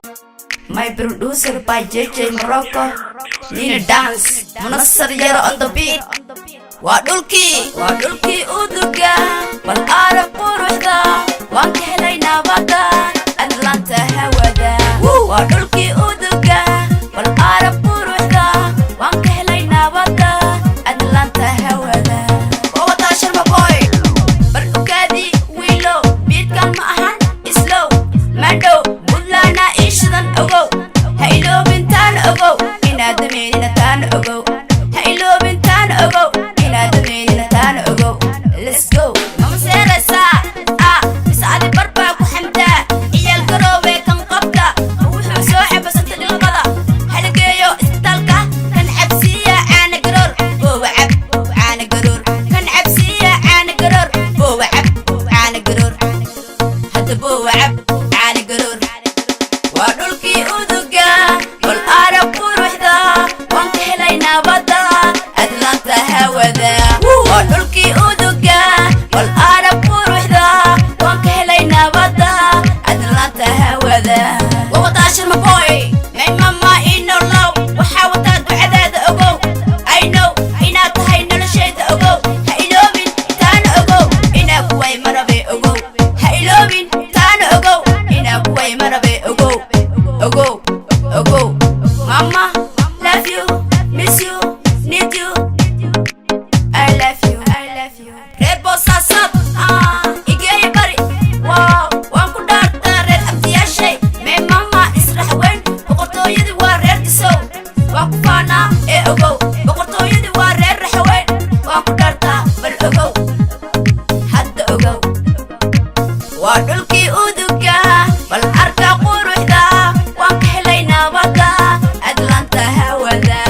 My producer by JJ Morocco. Nina dance, Munassar Yara on the beat. Wadulki uduga, wal Arab quruxda, waan ka helayna wada, Atlanta hawada. Wadulki uduga, wal Arab quruxda, waan ka helayna wada, Atlanta hawada. Wawata sharma boy, bar ukadi wilo, beat kan ma ahan slow, mando mulana ishidan ogo, haylo bintan ogo, ina dameynina tan ogo, haylo bintan ogo. Let's go. Mama Serasa, بسعد بربك وحمدا، هي القروة كان قبضة، وحو سوحب بس انت للغلا، حلقيو استلقى، كان عبسية عن قرور، بو عب عن قرور، كان عبسية عن قرور، بو عب عن قرور، حتى بو عب عن قرور. ودولكي ودقا، والعرب وروحدا، وانك هلينا بدا، أتلانتا هودا. ودولكي ودقا، والعرب وروحدا، وانك هلينا بدا، أتلانتا هودا. ووطاشر مبوي، من ماما إنو لو، وحاوتات بعداد أقو. I know إنا تهينا لشيد أقو. هايلو من تان أقو، إنا كوي مربي أقو. هايلو من تان أقو، إنا كوي مربي أقو. أقو Mama, love you, miss you, need you. I love you. Rebo sasab, igay bari. Wow, waan ku dhaartaa reer abtiyaashay. Mee mama israx weyn, boqortooyadii waa reer disow. Waan ku faanaa ee ogow, boqortooyadii waa reer raxweyn. Waan ku dhaartaa bal ogow, hadda ogow. Waa dhulkii uduga, bal arka quruxda, waan ka helaynaa wada, Atlanta hawada.